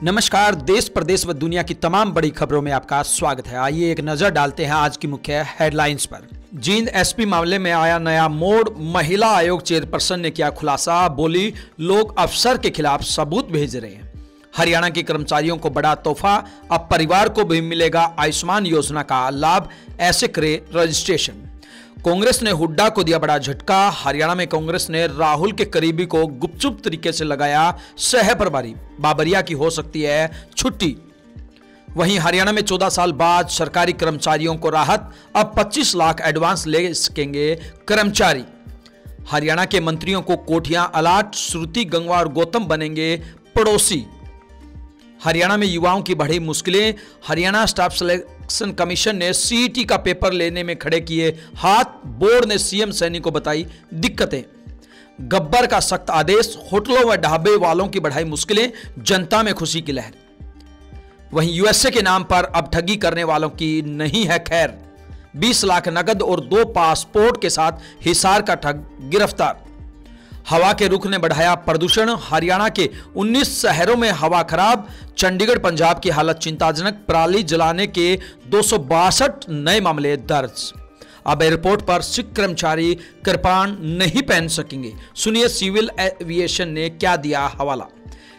नमस्कार, देश प्रदेश व दुनिया की तमाम बड़ी खबरों में आपका स्वागत है। आइए एक नजर डालते हैं आज की मुख्य हेडलाइंस पर। जींद एसपी मामले में आया नया मोड़, महिला आयोग चेयरपर्सन ने किया खुलासा, बोली लोग अफसर के खिलाफ सबूत भेज रहे हैं। हरियाणा के कर्मचारियों को बड़ा तोहफा, अब परिवार को भी मिलेगा आयुष्मान योजना का लाभ, ऐसे करे रजिस्ट्रेशन। कांग्रेस ने हुड्डा को दिया बड़ा झटका, हरियाणा में कांग्रेस ने राहुल के करीबी को गुपचुप तरीके से लगाया सह प्रभारी, बाबरिया की हो सकती है छुट्टी। वहीं हरियाणा में 14 साल बाद सरकारी कर्मचारियों को राहत, अब 25 लाख एडवांस ले सकेंगे कर्मचारी। हरियाणा के मंत्रियों को कोठियां अलाट, श्रुति गंगवा और गौतम बनेंगे पड़ोसी। हरियाणा में युवाओं की बढ़ी मुश्किलें, हरियाणा स्टाफ सिलेक्शन कमीशन ने सीईटी का पेपर लेने में खड़े किए हाथ, बोर्ड ने सीएम सैनी को बताई दिक्कतें। गब्बर का सख्त आदेश, होटलों व ढाबे वालों की बढ़ाई मुश्किलें, जनता में खुशी की लहर। वहीं यूएसए के नाम पर अब ठगी करने वालों की नहीं है खैर, 20 लाख नकद और 2 पासपोर्ट के साथ हिसार का ठग गिरफ्तार। हवा के रुख ने बढ़ाया प्रदूषण, हरियाणा के 19 शहरों में हवा खराब, चंडीगढ़ पंजाब की हालत चिंताजनक, पराली जलाने के 262 नए मामले दर्ज। अब एयरपोर्ट पर सिख कर्मचारी कृपाण नहीं पहन सकेंगे, सुनिए सिविल एविएशन ने क्या दिया हवाला।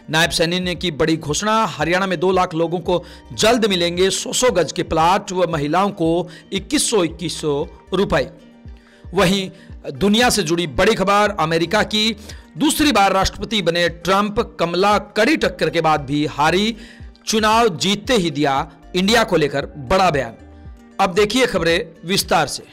नायब सैनी ने की बड़ी घोषणा, हरियाणा में 2 लाख लोगों को जल्द मिलेंगे 100 गज के प्लाट व महिलाओं को 2100 रुपए। वहीं दुनिया से जुड़ी बड़ी खबर, अमेरिका की दूसरी बार राष्ट्रपति बने ट्रंप, कमला कड़ी टक्कर के बाद भी हारी, चुनाव जीतते ही दिया इंडिया को लेकर बड़ा बयान। अब देखिए खबरें विस्तार से।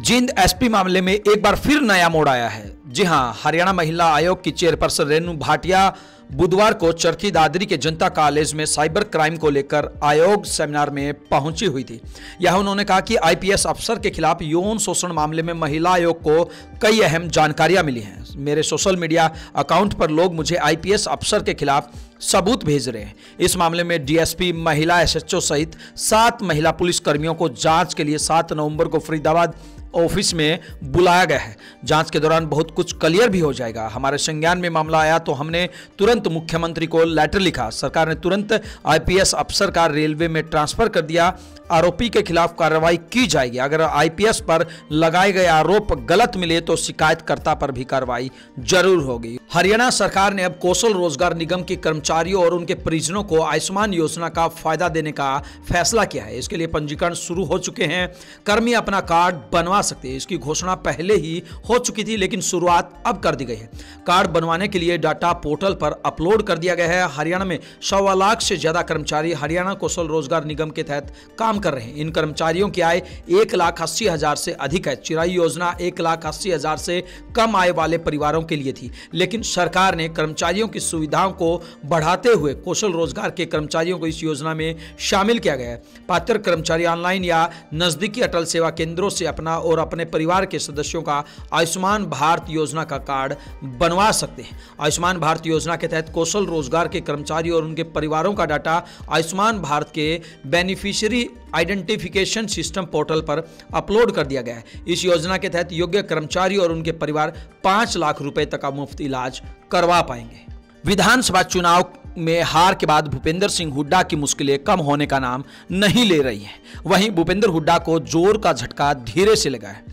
जींद एसपी मामले में एक बार फिर नया मोड़ आया है। जी हां, हरियाणा महिला आयोग की चेयरपर्सन रेणु भाटिया बुधवार को चरखी दादरी के जनता कॉलेज में साइबर क्राइम को लेकर आयोग सेमिनार में पहुंची हुई थी। यह उन्होंने कहा कि आईपीएस अफसर के खिलाफ यौन शोषण मामले में महिला आयोग को कई अहम जानकारियां मिली हैं। मेरे सोशल मीडिया अकाउंट पर लोग मुझे आईपीएस अफसर के खिलाफ सबूत भेज रहे हैं। इस मामले में डीएसपी, महिला एसएचओ सहित 7 महिला पुलिस कर्मियों को जांच के लिए 7 नवंबर को फरीदाबाद ऑफिस में बुलाया गया है। जांच के दौरान बहुत कुछ क्लियर भी हो जाएगा। हमारे संज्ञान में मामला आया तो हमने तुरंत मुख्यमंत्री को लेटर लिखा। सरकार ने तुरंत आईपीएस अफसर का रेलवे में ट्रांसफर कर दिया। आरोपी के खिलाफ कार्रवाई की जाएगी। अगर आईपीएस पर लगाए गए आरोप गलत मिले तो शिकायतकर्ता पर भी कार्रवाई जरूर होगी। हरियाणा सरकार ने अब कौशल रोजगार निगम के कर्मचारियों और उनके परिजनों को आयुष्मान योजना का फायदा देने का फैसला किया है। इसके लिए पंजीकरण शुरू हो चुके हैं। कर्मी अपना कार्ड बनवा सकते हैं। इसकी घोषणा पहले ही हो चुकी थी, लेकिन शुरुआत अब कर दी गई है। कार्ड बनवाने के लिए डाटा पोर्टल पर अपलोड कर दिया गया है। हरियाणा में 1.25 लाख से ज्यादा कर्मचारी हरियाणा कौशल रोजगार निगम के तहत काम कर रहे हैं। इन कर्मचारियों की आय 1,80,000 से अधिक है। चिराई योजना 1,80,000 से कम आय वाले परिवारों के लिए थी, लेकिन सरकार ने कर्मचारियों की सुविधाओं को बढ़ाते हुए कौशल रोजगार के कर्मचारियों को इस योजना में शामिल किया गया है। पात्र कर्मचारी ऑनलाइन या नजदीकी अटल सेवा केंद्रों से अपना और अपने परिवार के सदस्यों का आयुष्मान भारत योजना का कार्ड बनवा सकते हैं। आयुष्मान भारत योजना के तहत कौशल रोजगार के कर्मचारी और उनके परिवारों का डाटा आयुष्मान भारत के बेनिफिशियरी आइडेंटिफिकेशन सिस्टम पोर्टल पर अपलोड कर दिया गया है। इस योजना के तहत योग्य कर्मचारी और उनके परिवार 5 लाख रुपए तक का मुफ्त इलाज करवा पाएंगे। विधानसभा चुनाव में हार के बाद भूपेंद्र सिंह हुड्डा की मुश्किलें कम होने का नाम नहीं ले रही हैं। वहीं भूपेंद्र हुड्डा को जोर का झटका धीरे से लगा है।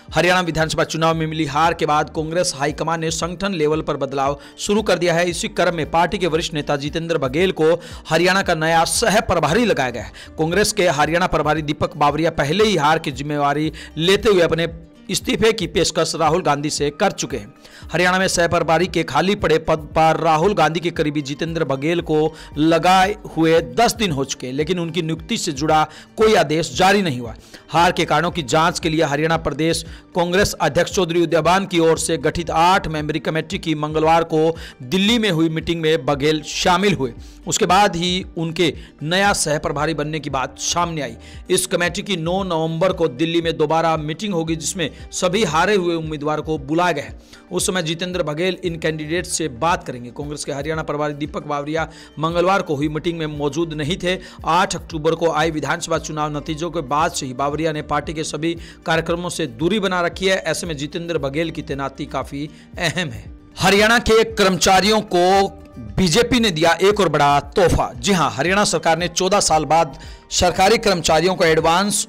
हरियाणा विधानसभा चुनाव में मिली हार के बाद कांग्रेस हाईकमान ने संगठन लेवल पर बदलाव शुरू कर दिया है। इसी क्रम में पार्टी के वरिष्ठ नेता जितेंद्र बघेल को हरियाणा का नया सह प्रभारी लगाया गया है। कांग्रेस के हरियाणा प्रभारी दीपक बावरिया पहले ही हार की जिम्मेवारी लेते हुए अपने इस्तीफे की पेशकश राहुल गांधी से कर चुके हैं। हरियाणा में सह प्रभारी के खाली पड़े पद पर राहुल गांधी के करीबी जितेंद्र बघेल को लगाए हुए 10 दिन हो चुके हैं, लेकिन उनकी नियुक्ति से जुड़ा कोई आदेश जारी नहीं हुआ। हार के कारणों की जांच के लिए हरियाणा प्रदेश कांग्रेस अध्यक्ष चौधरी उदयभान की ओर से गठित 8 मेंबरी कमेटी की मंगलवार को दिल्ली में हुई मीटिंग में बघेल शामिल हुए। उसके बाद ही उनके नया सह प्रभारी बनने की बात सामने आई। इस कमेटी की 9 नवंबर को दिल्ली में दोबारा मीटिंग होगी, जिसमें सभी हारे हुए उम्मीदवार को बुलाया गया है। उस समय जितेंद्र बघेल इन कैंडिडेट से बात करेंगे। कांग्रेस के हरियाणा प्रभारी दीपक बावरिया मंगलवार को हुई मीटिंग में मौजूद नहीं थे। 8 अक्टूबर को आए विधानसभा चुनाव नतीजों के बाद से ही बावरिया ने पार्टी के सभी कार्यक्रमों से दूरी बना रखी है। ऐसे में जितेंद्र बघेल की तैनाती काफी अहम है। हरियाणा के कर्मचारियों को बीजेपी ने दिया एक और बड़ा तोहफा। जी हां, हरियाणा सरकार ने 14 साल बाद सरकारी कर्मचारियों को एडवांस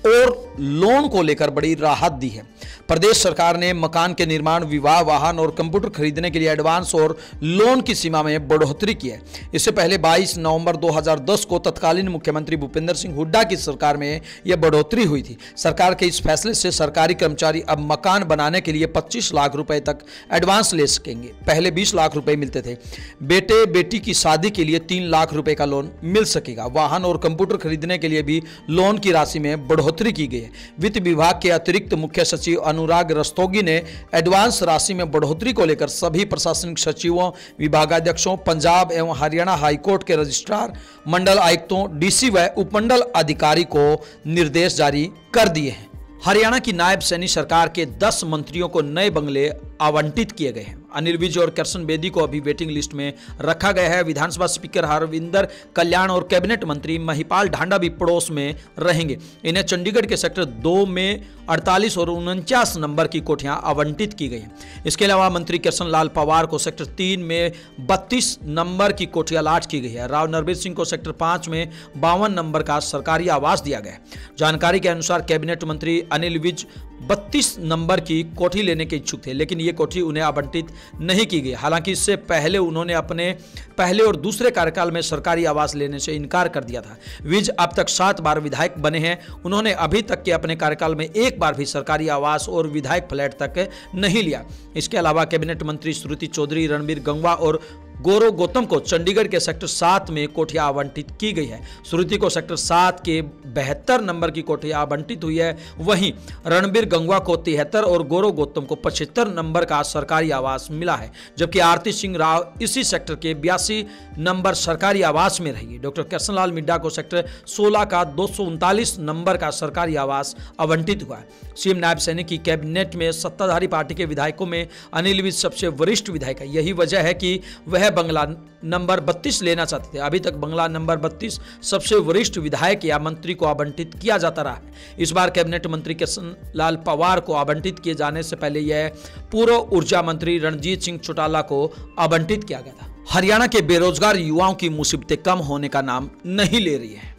और लोन को लेकर बड़ी राहत दी है। प्रदेश सरकार ने मकान के निर्माण, विवाह, वाहन और कंप्यूटर खरीदने के लिए एडवांस और लोन की सीमा में बढ़ोतरी की है। इससे पहले 22 नवंबर 2010 को तत्कालीन मुख्यमंत्री भूपेंद्र सिंह हुड्डा की सरकार में यह बढ़ोतरी हुई थी। सरकार के इस फैसले से सरकारी कर्मचारी अब मकान बनाने के लिए 25 लाख रुपए तक एडवांस ले सकेंगे। पहले 20 लाख रुपए मिलते थे। बेटे बेटी की शादी के लिए 3 लाख रुपए का लोन मिल सकेगा। वाहन और कंप्यूटर खरीदने के लिए भी लोन की राशि में बढ़ोतरी की गई है। वित्त विभाग के अतिरिक्त मुख्य सचिव अनुराग रस्तोगी ने एडवांस राशि में बढ़ोतरी को लेकर सभी प्रशासनिक सचिवों, विभागाध्यक्षों, पंजाब एवं हरियाणा हाईकोर्ट के रजिस्ट्रार, मंडल आयुक्तों, डीसी व उपमंडल अधिकारी को निर्देश जारी कर दिए हैं। हरियाणा की नायब सैनी सरकार के 10 मंत्रियों को नए बंगले आवंटित किए गए हैं। अनिल विज और कृष्ण बेदी को अभी वेटिंग लिस्ट में रखा गया है। विधानसभा स्पीकर हरविंदर कल्याण और कैबिनेट मंत्री महिपाल ढांडा भी पड़ोस में रहेंगे। इन्हें चंडीगढ़ के सेक्टर 2 में 48 और 49 नंबर की कोठियां आवंटित की गई हैं। इसके अलावा मंत्री कृष्ण लाल पंवार को सेक्टर 3 में 32 नंबर की कोठी अलॉट की गई है। राव नरबीर सिंह को सेक्टर 5 में 52 नंबर का सरकारी आवास दिया गया है। जानकारी के अनुसार कैबिनेट मंत्री अनिल विज 32 नंबर की कोठी लेने के इच्छुक थे, लेकिन ये कोठी उन्हें आवंटित नहीं की गई। हालांकि इससे पहले उन्होंने अपने पहले और दूसरे कार्यकाल में सरकारी आवास लेने से इनकार कर दिया था। विज अब तक 7 बार विधायक बने हैं। उन्होंने अभी तक के अपने कार्यकाल में एक बार भी सरकारी आवास और विधायक फ्लैट तक नहीं लिया। इसके अलावा कैबिनेट मंत्री श्रुति चौधरी, रणबीर गंगवा और गौरव गौतम को चंडीगढ़ के सेक्टर 7 में कोठियां आवंटित की गई है। श्रुति को सेक्टर 7 के 72 नंबर की कोठियां आवंटित हुई है। वहीं रणबीर गंगवा को 73 और गौरव गौतम को 75 नंबर का सरकारी आवास मिला है, जबकि आरती सिंह राव इसी सेक्टर के 82 नंबर सरकारी आवास में रहेगी। डॉक्टर कृष्णलाल मिड्डा को सेक्टर 16 का 239 नंबर का सरकारी आवास आवंटित हुआ है। सीएम नायब सैनी की कैबिनेट में सत्ताधारी पार्टी के विधायकों में अनिल विज सबसे वरिष्ठ विधायक है। यही वजह है कि वह बंगला नंबर 32 लेना चाहते थे। अभी तक बंगला नंबर 32 सबसे वरिष्ठ विधायक या मंत्री को आवंटित किया जाता रहा है। इस बार कैबिनेट मंत्री कृष्ण लाल पंवार को आवंटित किए जाने से पहले यह पूर्व ऊर्जा मंत्री रणजीत सिंह चौटाला को आवंटित किया गया था। हरियाणा के बेरोजगार युवाओं की मुसीबतें कम होने का नाम नहीं ले रही है।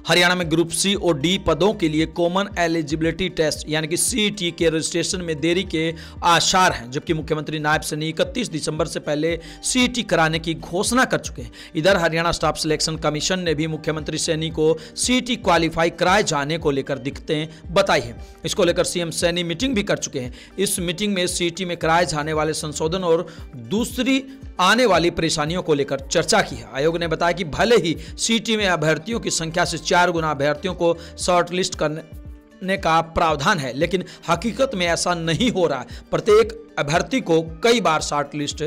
हरियाणा में ग्रुप सी और डी पदों के लिए कॉमन एलिजिबिलिटी टेस्ट यानी कि सीईटी के रजिस्ट्रेशन में देरी के आसार हैं, जबकि मुख्यमंत्री नायब सैनी 31 दिसंबर से पहले सीईटी कराने की घोषणा कर चुके हैं। इधर हरियाणा स्टाफ सिलेक्शन कमीशन ने भी मुख्यमंत्री सैनी को सीईटी क्वालिफाई कराए जाने को लेकर दिक्कतें बताई हैं। इसको लेकर सीएम सैनी मीटिंग भी कर चुके हैं। इस मीटिंग में सीईटी में कराए जाने वाले संशोधन और दूसरी आने वाली परेशानियों को लेकर चर्चा की है। आयोग ने बताया कि भले ही सीईटी में अभ्यर्थियों की संख्या से 4 गुना अभ्यर्थियों को शॉर्टलिस्ट करने का प्रावधान है, लेकिन हकीकत में ऐसा नहीं हो रहा। प्रत्येक अभ्यर्थी को कई बार शॉर्टलिस्ट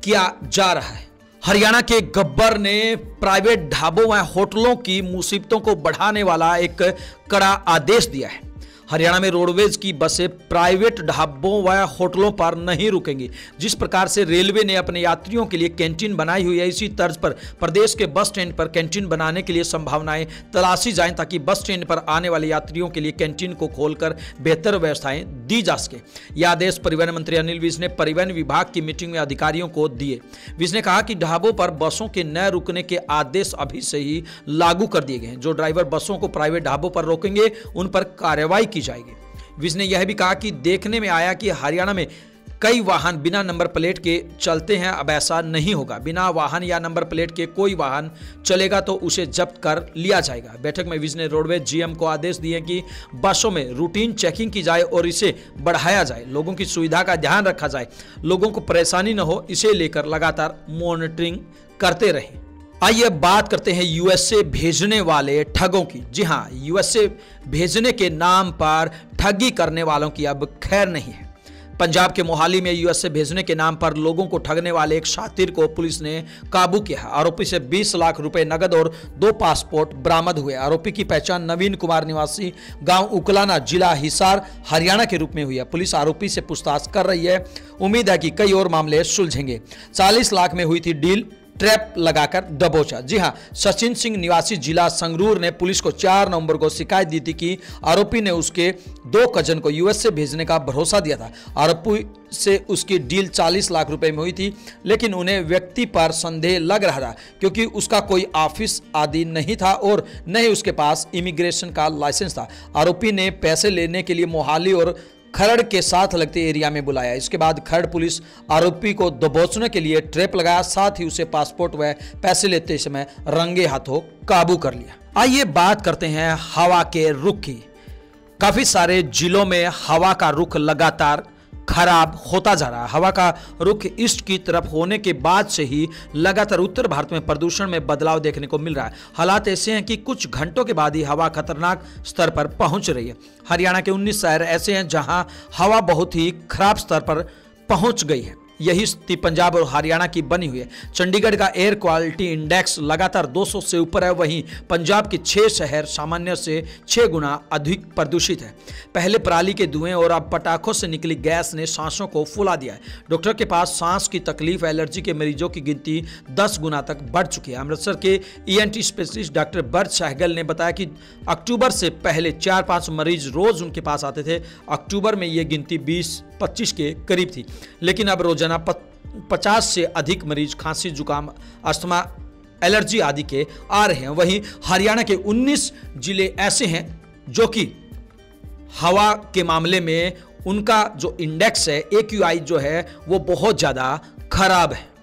किया जा रहा है। हरियाणा के गब्बर ने प्राइवेट ढाबों व होटलों की मुसीबतों को बढ़ाने वाला एक कड़ा आदेश दिया है। हरियाणा में रोडवेज की बसें प्राइवेट ढाबों व होटलों पर नहीं रुकेंगी। जिस प्रकार से रेलवे ने अपने यात्रियों के लिए कैंटीन बनाई हुई है, इसी तर्ज पर प्रदेश के बस स्टैंड पर कैंटीन बनाने के लिए संभावनाएं तलाशी जाएं, ताकि बस स्टैंड पर आने वाले यात्रियों के लिए कैंटीन को खोलकर बेहतर व्यवस्थाएं दी जा सके। यह आदेश परिवहन मंत्री अनिल विज ने परिवहन विभाग की मीटिंग में अधिकारियों को दिए। विज ने कहा कि ढाबों पर बसों के न रुकने के आदेश अभी से ही लागू कर दिए गए हैं। जो ड्राइवर बसों को प्राइवेट ढाबों पर रोकेंगे उन पर कार्रवाई की जाएगी। विज ने यह भी कहा कि देखने में आया कि हरियाणा में कई वाहन बिना नंबर प्लेट के चलते हैं। अब ऐसा नहीं होगा। बिना वाहन या नंबर प्लेट के कोई वाहन चलेगा तो उसे जब्त कर लिया जाएगा। बैठक में विज ने रोडवेज जीएम को आदेश दिए कि बसों में रूटीन चेकिंग की जाए और इसे बढ़ाया जाए। लोगों की सुविधा का ध्यान रखा जाए, लोगों को परेशानी न हो, इसे लेकर लगातार मॉनिटरिंग करते रहें। आइए बात करते हैं यूएसए भेजने वाले ठगों की। जी हां, यूएसए भेजने के नाम पर ठगी करने वालों की अब खैर नहीं है। पंजाब के मोहाली में यूएसए भेजने के नाम पर लोगों को ठगने वाले एक शातिर को पुलिस ने काबू किया है। आरोपी से 20 लाख रुपए नगद और 2 पासपोर्ट बरामद हुए। आरोपी की पहचान नवीन कुमार निवासी गांव उकलाना, जिला हिसार, हरियाणा के रूप में हुई है। पुलिस आरोपी से पूछताछ कर रही है। उम्मीद है कि कई और मामले सुलझेंगे। 40 लाख में हुई थी डील। ट्रैप लगाकर दबोचा। जी हां, सचिन सिंह निवासी जिला संगरूर ने पुलिस को 4 नवंबर को शिकायत दी थी कि आरोपी ने उसके 2 कजन को यूएस से भेजने का भरोसा दिया था। आरोपी से उसकी डील 40 लाख रुपए में हुई थी, लेकिन उन्हें व्यक्ति पर संदेह लग रहा था क्योंकि उसका कोई ऑफिस आदि नहीं था और न ही उसके पास इमिग्रेशन का लाइसेंस था। आरोपी ने पैसे लेने के लिए मोहाली और खरड़ के साथ लगते एरिया में बुलाया। इसके बाद खरड़ पुलिस आरोपी को दबोचने के लिए ट्रैप लगाया, साथ ही उसे पासपोर्ट व पैसे लेते समय रंगे हाथों काबू कर लिया। आइए बात करते हैं हवा के रुख की। काफी सारे जिलों में हवा का रुख लगातार खराब होता जा रहा है। हवा का रुख ईस्ट की तरफ होने के बाद से ही लगातार उत्तर भारत में प्रदूषण में बदलाव देखने को मिल रहा है। हालात ऐसे हैं कि कुछ घंटों के बाद ही हवा खतरनाक स्तर पर पहुंच रही है। हरियाणा के 19 शहर ऐसे हैं जहां हवा बहुत ही खराब स्तर पर पहुंच गई है। यही स्थिति पंजाब और हरियाणा की बनी हुई है। चंडीगढ़ का एयर क्वालिटी इंडेक्स लगातार 200 से ऊपर है। वहीं पंजाब के 6 शहर सामान्य से 6 गुना अधिक प्रदूषित है। पहले पराली के धुएं और अब पटाखों से निकली गैस ने सांसों को फुला दिया है। डॉक्टर के पास सांस की तकलीफ, एलर्जी के मरीजों की गिनती 10 गुना तक बढ़ चुकी है। अमृतसर के ENT स्पेशलिस्ट डॉक्टर बर्ज सहगल ने बताया कि अक्टूबर से पहले 4-5 मरीज रोज उनके पास आते थे। अक्टूबर में ये गिनती 20-25 के करीब थी, लेकिन अब रोजाना 50 से अधिक मरीज खांसी, जुकाम, अस्थमा, एलर्जी आदि के आ रहे हैं। वहीं हरियाणा के 19 जिले ऐसे हैं जो कि हवा के मामले में उनका जो इंडेक्स है, AQI जो है, वो बहुत ज्यादा खराब है।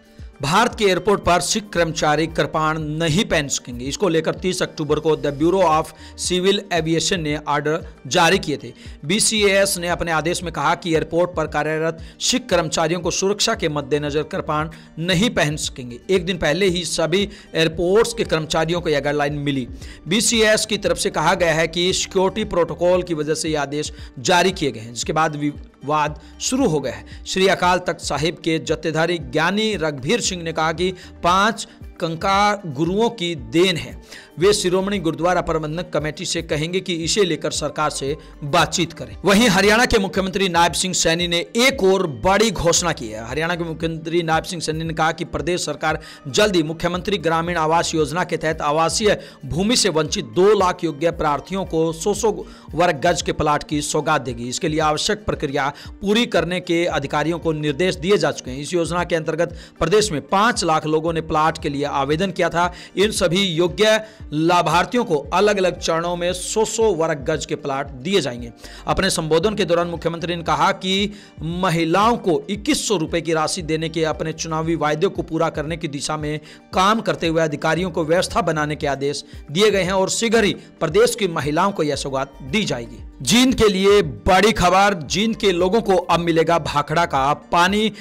भारत के एयरपोर्ट पर सिख कर्मचारी कृपाण नहीं पहन सकेंगे। इसको लेकर 30 अक्टूबर को the bureau of civil aviation ने ऑर्डर जारी किए थे। BCAS ने अपने आदेश में कहा कि एयरपोर्ट पर कार्यरत सिख कर्मचारियों को सुरक्षा के मद्देनजर कृपाण नहीं पहन सकेंगे। एक दिन पहले ही सभी एयरपोर्ट्स के कर्मचारियों को यह गाइडलाइन मिली। BCAS की तरफ से कहा गया है कि सिक्योरिटी प्रोटोकॉल की वजह से यह आदेश जारी किए गए हैं, जिसके बाद वाद शुरू हो गया है। श्री अकाल तख्त साहिब के जत्थेदारी ज्ञानी रघबीर सिंह ने कहा कि 5 कंकार गुरुओं की देन है। वे शिरोमणि गुरुद्वारा प्रबंधक कमेटी से कहेंगे कि इसे लेकर सरकार से बातचीत करें। वहीं हरियाणा के मुख्यमंत्री नायब सिंह सैनी ने एक और बड़ी घोषणा की है। हरियाणा के मुख्यमंत्री नायब सिंह सैनी ने कहा कि प्रदेश सरकार जल्द ही मुख्यमंत्री ग्रामीण आवास योजना के तहत आवासीय भूमि से वंचित 2 लाख योग्य प्रार्थियों को 100 वर्ग गज के प्लाट की सौगात देगी। इसके लिए आवश्यक प्रक्रिया पूरी करने के अधिकारियों को निर्देश दिए जा चुके हैं। इस योजना के अंतर्गत प्रदेश में 5 लाख लोगों ने प्लाट के लिए आवेदन किया था। इन सभी योग्य लाभार्थियों को अलग अलग चरणों में 100 वर्ग गज के प्लाट दिए जाएंगे। अपने संबोधन के दौरान मुख्यमंत्री ने कहा कि महिलाओं को 2100 रुपए की राशि देने के अपने चुनावी वायदे को पूरा करने की दिशा में काम करते हुए अधिकारियों को व्यवस्था बनाने के आदेश दिए गए हैं और शीघ्र ही प्रदेश की महिलाओं को यह सौगात दी जाएगी। जींद के लिए बड़ी खबर, जींद के लोगों को अब मिलेगा भाखड़ा का पानी।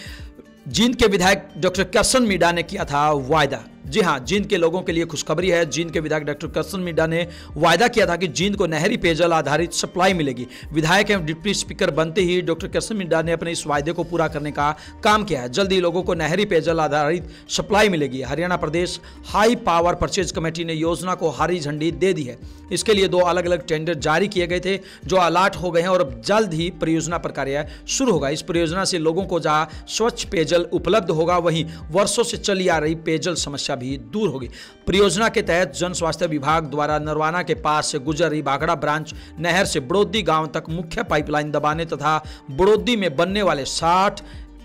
जींद के विधायक डॉक्टर करसन मीणा ने किया था वायदा। जी हां, जींद के लोगों के लिए खुशखबरी है। जींद के विधायक डॉक्टर करसन मीणा ने वायदा किया था कि जींद को नहरी पेयजल आधारित सप्लाई मिलेगी। विधायक एवं डिप्टी स्पीकर बनते ही डॉक्टर करसन मीणा ने अपने इस वायदे को पूरा करने का काम किया है। जल्द ही लोगों को नहरी पेयजल आधारित सप्लाई मिलेगी। हरियाणा प्रदेश हाई पावर परचेज कमेटी ने योजना को हरी झंडी दे दी है। इसके लिए 2 अलग अलग टेंडर जारी किए गए थे जो अलॉट हो गए हैं और अब जल्द ही परियोजना पर कार्य शुरू होगा। इस परियोजना से लोगों को जहां स्वच्छ पेयजल उपलब्ध होगा, वहीं वर्षों से चली आ रही पेयजल समस्या भी दूर होगी। परियोजना के तहत जन स्वास्थ्य विभाग द्वारा नरवाना के पास से गुजर रही भाखड़ा ब्रांच नहर से बड़ौदी गांव तक मुख्य पाइपलाइन दबाने तथा बड़ौदी में बनने वाले 60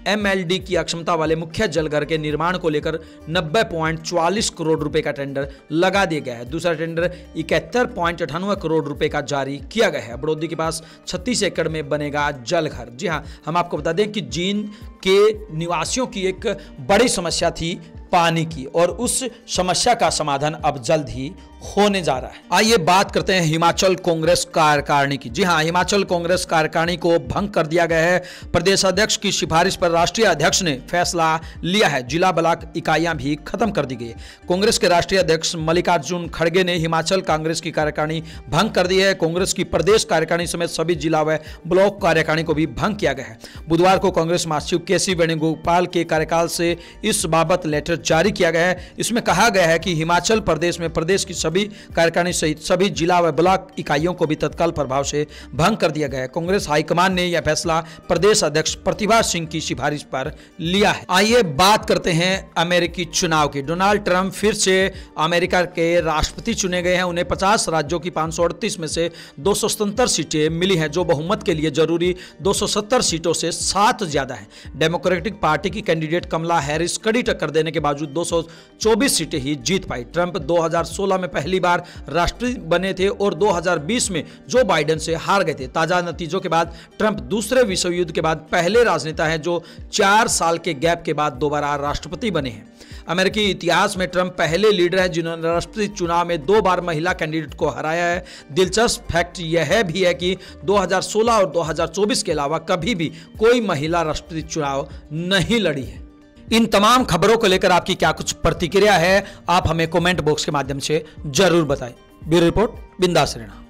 MLD की क्षमता वाले मुख्य जलघर के निर्माण को लेकर 90.44 करोड़ रुपए का टेंडर लगा दिया गया है। दूसरा टेंडर 71.98 करोड़ रुपए का जारी किया गया है। बड़ौदी के पास 36 एकड़ में बनेगा जलघर। जी हां, हम आपको बता दें कि जींद के निवासियों की एक बड़ी समस्या थी पानी की, और उस समस्या का समाधान अब जल्द ही होने जा रहा है। आइए बात करते हैं हिमाचल कांग्रेस कार्यकारिणी की। जी हां, हिमाचल कांग्रेस कार्यकारिणी को भंग कर दिया गया है। प्रदेश अध्यक्ष की सिफारिश पर राष्ट्रीय अध्यक्ष ने फैसला लिया है। जिला ब्लॉक इकाइयां भी खत्म कर दी गई। कांग्रेस के राष्ट्रीय अध्यक्ष मल्लिकार्जुन खड़गे ने हिमाचल कांग्रेस की कार्यकारिणी भंग कर दी है। कांग्रेस की प्रदेश कार्यकारिणी समेत सभी जिला व ब्लॉक कार्यकारिणी को भी भंग किया गया है। बुधवार को कांग्रेस महासचिव KC वेणुगोपाल के कार्यकाल से इस बाबत लेटर जारी किया गया है। इसमें कहा गया है कि हिमाचल प्रदेश में प्रदेश की सभी सभी कार्यकारिणी सहित सभी जिला व ब्लॉक इकाइयों को भी तत्काल प्रभाव से भंग कर दिया गया है। कांग्रेस हाईकमान ने यह फैसला प्रदेश अध्यक्ष प्रतिभा सिंह की सिफारिश पर लिया है। आइए बात करते हैं अमेरिकी चुनाव की। डोनाल्ड ट्रंप फिर से अमेरिका के राष्ट्रपति चुने गए हैं। उन्हें 50 राज्यों की 538 में से 277 सीटें मिली हैं, जो बहुमत के लिए जरूरी 270 सीटों से 7 ज्यादा है। डेमोक्रेटिक पार्टी की कैंडिडेट कमला हैरिस कड़ी टक्कर देने के बावजूद 224 सीटें ही जीत पाई। ट्रंप 2016 में पहली बार राष्ट्रपति बने थे और 2020 में जो बाइडेन से हार गए थे। ताजा नतीजों के बाद ट्रंप दूसरे विश्व युद्ध के बाद पहले राजनेता हैं जो 4 साल के गैप के बाद दोबारा राष्ट्रपति बने हैं। अमेरिकी इतिहास में ट्रंप पहले लीडर हैं जिन्होंने राष्ट्रपति चुनाव में 2 बार महिला कैंडिडेट को हराया है। दिलचस्प फैक्ट यह भी है कि 2016 और 2024 के अलावा कभी भी कोई महिला राष्ट्रपति चुनाव नहीं लड़ी है। इन तमाम खबरों को लेकर आपकी क्या कुछ प्रतिक्रिया है, आप हमें कमेंट बॉक्स के माध्यम से जरूर बताएं। ब्यूरो रिपोर्ट, बिंदास रहना।